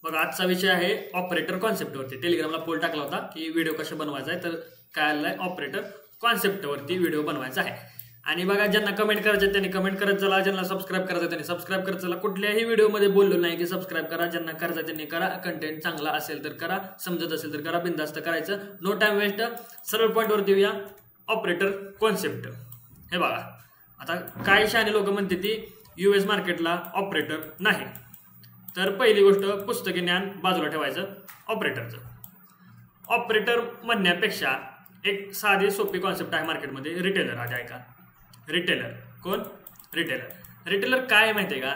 बघा आजचा विषय आहे ऑपरेटर कॉन्सेप्टवरती. टेलिग्रामला पोल टाकला होता की व्हिडिओ कसे बनवायचा आहे, तर काय आलंय ऑपरेटर कॉन्सेप्टवरती व्हिडिओ बनवायचा आहे. आणि बघा ज्यांना कमेंट करायचे त्यांनी कमेंट करत चला, ज्यांना सबस्क्राईब करायचं त्यांनी सबस्क्राईब करत चला. कुठल्याही व्हिडिओमध्ये बोललो नाही की सबस्क्राईब करा, ज्यांना करायचं त्यांनी करा. कंटेंट चांगला असेल तर करा, समजत असेल तर करा, बिनधास्त करायचं, नो टाइम वेस्ट. सरळ पॉईंटवरती येऊया. ऑपरेटर कॉन्सेप्ट हे बघा, आता काही शहाणे लोक म्हणते ती US मार्केटला ऑपरेटर नाही. तर पहिली गोष्ट पुस्तकी ज्ञान बाजूला ठेवायचं. ऑपरेटरचं ऑपरेटर म्हणण्यापेक्षा एक साधी सोपी कॉन्सेप्ट आहे मार्केटमध्ये, रिटेलर. आधी ऐका, रिटेलर कोण? रिटेलर काय माहिती आहे का?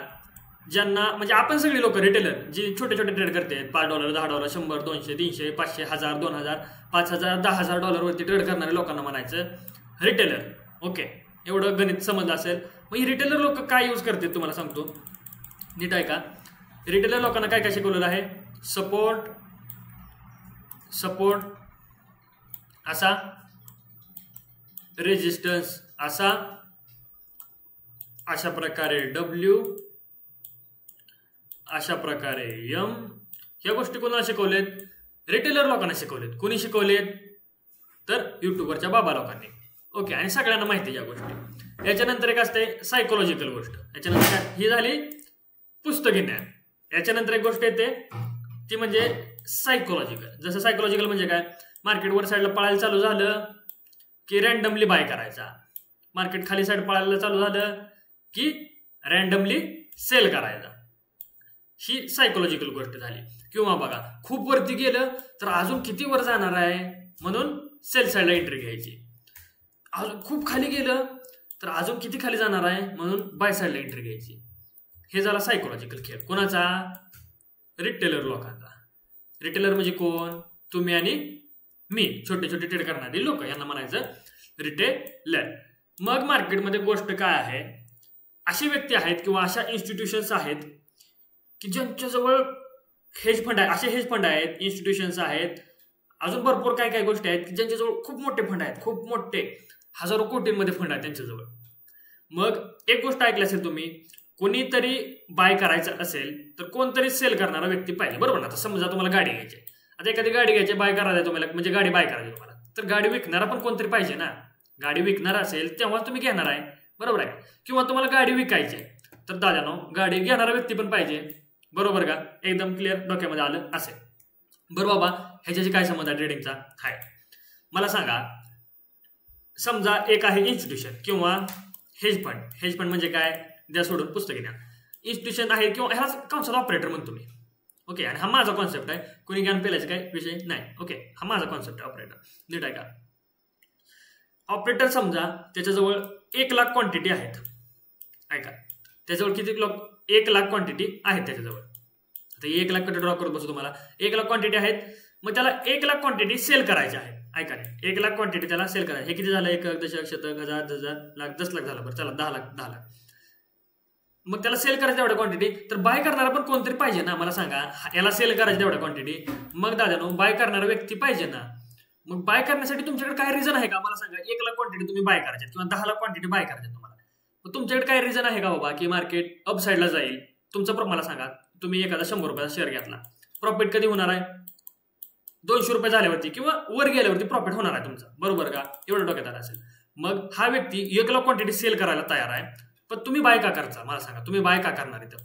ज्यांना म्हणजे आपण सगळी लोक रिटेलर जी छोटे छोटे ट्रेड करते, $5, $10, $100, $200, $300, $500, $1000, $2000, $5000, $10,000 ट्रेड करणाऱ्या लोकांना म्हणायचं रिटेलर. ओके, एवढं गणित समजलं असेल. मग ही रिटेलर लोक काय यूज करतात तुम्हाला सांगतो, नीट आहे का? रिटेलर लोकांना काय काय शिकवलेलं आहे? सपोर्ट असा, रेजिस्टन्स असा, अशा प्रकारे W, अशा प्रकारे M. ह्या गोष्टी कोणाला शिकवलेत? रिटेलर लोकांना शिकवलेत. कोणी शिकवलेत? तर युट्यूबवरच्या बाबा लोकांनी. ओके, आणि सगळ्यांना माहिती या गोष्टी. याच्यानंतर एक असते सायकोलॉजिकल गोष्ट. याच्यानंतर ही झाली पुस्तकी ज्ञान. याच्यानंतर एक गोष्ट येते ती म्हणजे सायकोलॉजिकल. जसं सायकोलॉजिकल म्हणजे काय? मार्केटवर साईडला पळायला चालू झालं की रॅन्डमली बाय करायचा. मार्केट खाली साईड पळायला चालू झालं की रॅन्डमली सेल करायचा. ही सायकोलॉजिकल गोष्ट झाली. किंवा बघा खूप वरती गेलं तर अजून किती वर जाणार आहे म्हणून सेल साईडला एंट्री घ्यायची. अजून खूप खाली गेलं तर अजून किती खाली जाणार आहे म्हणून बाय साईडला एंट्री घ्यायची. हे झाला सायकोलॉजिकल खेळ. कोणाचा? रिटेलर लोकांचा. रिटेलर म्हणजे कोण? तुम्ही आणि मी, छोटे छोटे ट्रेड करणारे लोक, यांना म्हणायचं रिटेलर. मग मार्केटमध्ये गोष्ट काय आहे? अशी व्यक्ती आहेत किंवा अशा इन्स्टिट्यूशन्स आहेत की ज्यांच्याजवळ हेज फंड आहे. असे हेज फंड आहेत, इन्स्टिट्यूशन्स आहेत, अजून भरपूर काय काय गोष्टी आहेत की ज्यांच्याजवळ खूप मोठे फंड आहेत, खूप मोठे हजारो कोटींमध्ये फंड आहेत त्यांच्याजवळ. मग एक गोष्ट ऐकली असेल तुम्ही, कोणीतरी बाय करायचं असेल तर कोणतरी सेल करणारा व्यक्ती पाहिजे, बरोबर ना? आता समजा तुम्हाला गाडी घ्यायची, आता एखादी गाडी घ्यायची, बाय करायला तुम्हाला, म्हणजे गाडी बाय करायची तुम्हाला, तर गाडी विकणारा पण कोणतरी पाहिजे ना. गाडी विकणारा असेल तेव्हा तुम्ही घेणार आहे, बरोबर आहे? किंवा तुम्हाला गाडी विकायची आहे तर दादानो गाडी घेणारा व्यक्ती पण पाहिजे, बरोबर का? एकदम क्लिअर डोक्यामध्ये आलं असेल. बरं बाबा, ह्याच्याशी काय संबंध आहे ट्रेडिंगचा? हाय, मला सांगा. समजा एक आहे इन्स्टिट्यूशन किंवा हेज फंड. हेज फंड म्हणजे काय? द्या सोडून पुस्तकी ज्ञान. इन्स्टिट्यूशन आहे किंवा ह्याला कॉन्सेप्ट ऑपरेटर म्हणतो मी. ओके, आणि हा माझा कॉन्सेप्ट आहे, कोणी ज्ञान पेलायचं काही विषय नाही. ओके, हा माझा कॉन्सेप्ट आहे ऑपरेटर. नीट आहे का? ऑपरेटर समजा त्याच्याजवळ 1,00,000 क्वांटिटी आहेत. ऐका, त्याच्याजवळ किती 1,00,000 क्वांटिटी आहेत त्याच्याजवळ. आता 1,00,000 कडे ड्रॉ करत बसू तुम्हाला. 1,00,000 क्वांटिटी आहेत, मग त्याला 1,00,000 क्वांटिटी सेल करायची आहे. ऐका रे, 1,00,000 क्वांटिटी त्याला सेल करायची. हे किती झालं? 1 दशलक्ष, शतक, हजार, 10,000, लाख, 10 लाख झालं. बरं चला, 10 लाख. मग त्याला सेल करायचं तेवढ्या क्वांटिटी, तर बाय करणारा पण कोणतरी पाहिजे ना. मला सांगा, याला सेल करायचं तेवढ्या क्वांटिटी, मग दादानो बाय करणारा व्यक्ती पाहिजे ना. मग बाय करण्यासाठी तुमच्याकडे काय रिझन आहे का? मला सांगा, 1,00,000 क्वांटिटी तुम्ही बाय करायचे किंवा 10 लाख क्वांटिटी बाय करायचे तुम्हाला, मग तुमच्याकडे काय रिझन आहे का बाबा की मार्केट अप साईडला जाईल? तुमचं मला सांगा, तुम्ही एखादा 100 रुपयाचा शेअर घेतला, प्रॉफिट कधी होणार आहे? 200 रुपये झाल्यावरती किंवा वर गेल्यावरती प्रॉफिट होणार आहे तुमचं, बरोबर का? एवढं डोक्यात आलं असेल. मग हा व्यक्ती 1,00,000 क्वांटिटी सेल करायला तयार आहे, पण तुम्ही बाय का करता? मला सांगा, तुम्ही बाय का करणार इथं?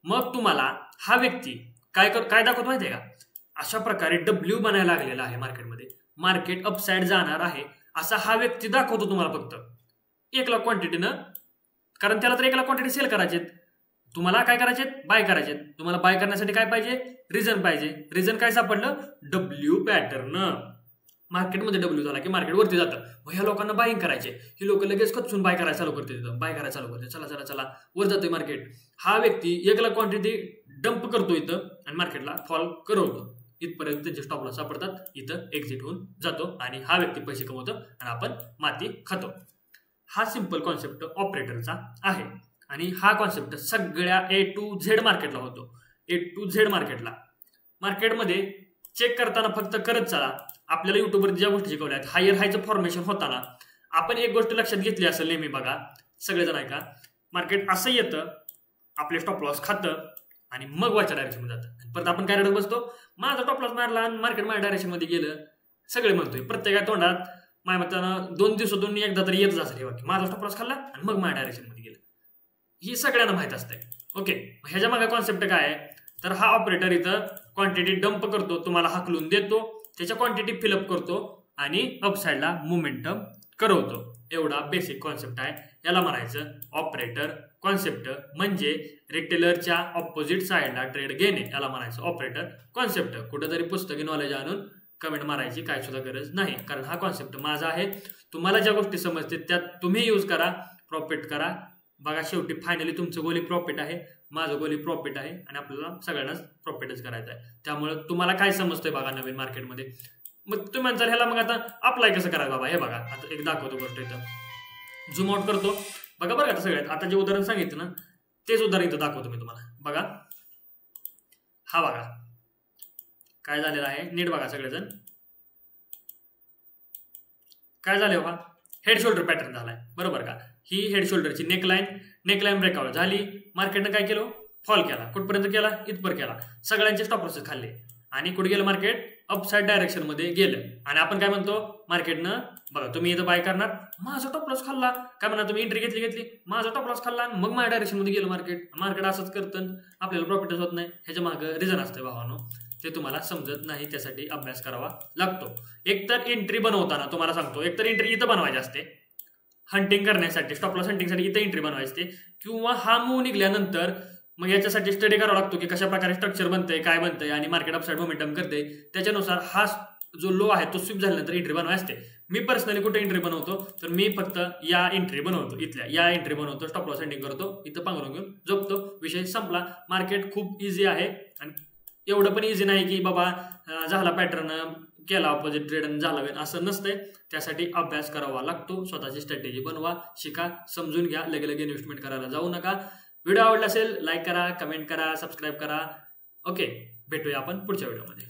मग तुम्हाला हा व्यक्ती काय दाखवतो माहितीये का? अशा प्रकारे W बनायला लागलेला आहे मार्केटमध्ये. मार्केट अपसाइड जाणार आहे असा हा व्यक्ती दाखवतो तुम्हाला फक्त 1,00,000 क्वांटिटीनं. कारण त्याला तर 1,00,000 क्वांटिटी सेल करायचे, तुम्हाला काय करायचे? बाय करायचे. तुम्हाला बाय करण्यासाठी काय पाहिजे? रिझन पाहिजे. रिझन काय सापडलं? W pattern. मार्केटमध्ये W झाला की मार्केट वरती जातं. मग ह्या लोकांना बाईंग करायचे. ही लोक लगेच खचून बाय करायला चालू करते, बाय करायला चालू करते. चला वर जातोय मार्केट. हा व्यक्ती 1,00,000 क्वांटिटी डंप करतो इथं आणि मार्केटला फॉल करवतो. इथपर्यंत त्यांचे स्टॉप लॉस सापडतात, इथं एक्झिट होऊन जातो आणि हा व्यक्ती पैसे कमवतो आणि आपण माती खातो. हा सिंपल कॉन्सेप्ट ऑपरेटरचा आहे. आणि हा कॉन्सेप्ट सगळ्या A to Z मार्केटला होतो. A to Z मार्केटमध्ये चेक करताना फक्त करत चला. आपल्याला युट्यूबवर ज्या गोष्टी शिकवल्या आहेत, हायर हायचं फॉर्मेशन होताना आपण एक गोष्ट लक्षात घेतली असेल नेहमी. बघा सगळेजण ऐका, मार्केट असं येतं, आपले स्टॉप लॉस खातं आणि मग वरच्या डायरेक्शनमध्ये जातं. परत आपण काय रडत बसतो, माझा टॉप लॉस मारला आणि मार्केट माझ्या डायरेक्शनमध्ये गेलं. सगळे म्हणतोय प्रत्येका तोंडात माझ्या मतानं 2 दिवसातून एकदा तरी येतच असेल हे वाक्य, माझा टॉप लॉस खाल्ला आणि मग माझ्या डायरेक्शनमध्ये गेलं. ही सगळ्यांना माहित असते. ओके, ह्याच्या मागे कॉन्सेप्ट काय आहे, तर हा ऑपरेटर इथं क्वांटिटी डंप करतो, तुम्हाला हाकलून देतो, त्याच्या क्वांटिटी फिलअप करतो आणि अपसाईडला मोमेंटम करवतो. एवढा बेसिक कॉन्सेप्ट आहे. याला म्हणायचं ऑपरेटर कॉन्सेप्ट, म्हणजे रिटेलरच्या ऑपोजिट साईडला ट्रेड घेणे, याला म्हणायचं ऑपरेटर कॉन्सेप्ट. कुठेतरी पुस्तकी नॉलेज आणून कमेंट मारायची काय सुद्धा गरज नाही, कारण हा कॉन्सेप्ट माझा आहे. तुम्हाला ज्या गोष्टी समजते त्यात तुम्ही यूज करा, प्रॉफिट करा. बघा शेवटी फायनली तुमचं गोली प्रॉफिट आहे, माझं गोली प्रॉफिट आहे आणि आपल्याला सगळ्यांनाच प्रॉफिटच करायचं आहे. त्यामुळे तुम्हाला काय समजतंय बघा नवीन मार्केटमध्ये. मग तुम्ही म्हणताल ह्याला मग आता अप्लाय कसं करायचं बाबा, हे बघा आता एक दाखवतो गोष्ट इथं, झूम आउट करतो. बघा बरं आता सगळ्यात आता जे उदाहरण सांगितलं ना तेच उदाहरण इथं दाखवतो मी तुम्हाला. बघा हा बघा काय झालेलं आहे, नीट बघा सगळेजण. काय झालं बघा, हेड शोल्डर पॅटर्न झालाय, बरोबर का. ही हेड शोल्डरची नेकलाईन ब्रेकआउट झाली. मार्केटनं काय केलं, फॉल केला. कुठपर्यंत केला, इथपर केला. सगळ्यांचे स्टॉप लॉसेस खाल्ले आणि कुठे गेलं मार्केट, अपसाईड डायरेक्शन मध्ये गेलं. आणि आपण काय म्हणतो मार्केटनं, बघा तुम्ही इथं बाय करणार, माझा टॉप लॉस खाल्ला, काय म्हणा तुम्ही एंट्री घेतली, माझा टॉप लॉस खाल्ला मग माझ्या डायरेक्शन मध्ये गेलं मार्केट असंच करतं, आपल्याला प्रॉफिटच होत नाही. ह्याच्या मागं रिझन असतं भावानो, ते तुम्हाला समजत नाही, त्यासाठी अभ्यास करावा लागतो. एकतर एंट्री बनवताना तुम्हाला सांगतो, एकतर एंट्री इथं बनवायची असते हंटिंग करण्यासाठी, स्टॉप लॉस हंटिंगसाठी इथं एंट्री बनवायची असते, किंवा हा मूव निघल्यानंतर मग याच्यासाठी स्टडी करावा लागतो की कशा प्रकारे स्ट्रक्चर बनतंय, काय बनतंय आणि मार्केट अपसाईड मोमेंटम करते. त्याच्यानुसार हा जो लो आहे तो स्विप झाल्यानंतर एंट्री बनवायची असते. मी पर्सनली कुठे एंट्री बनवतो, तर मी फक्त या एंट्री बनवतो, इथल्या या एंट्री बनवतो, स्टॉप लॉस हंटिंग करतो, इथं पांघरून घेऊन झोपतो, विषय संपला. मार्केट खूप इझी आहे आणि एवढं पण इझी नाही की बाबा झाला पॅटर्न केला ऑपोजिट ट्रेड झाला असं नसतंय. त्यासाठी अभ्यास करावा लागतो, स्वतःची स्ट्रॅटेजी बनवा, शिका, समजून घ्या. लगे इन्व्हेस्टमेंट करायला जाऊ नका. व्हिडिओ आवडला असेल लाईक करा, कमेंट करा, सबस्क्राईब करा. ओके, भेटूया आपण पुढच्या व्हिडिओमध्ये.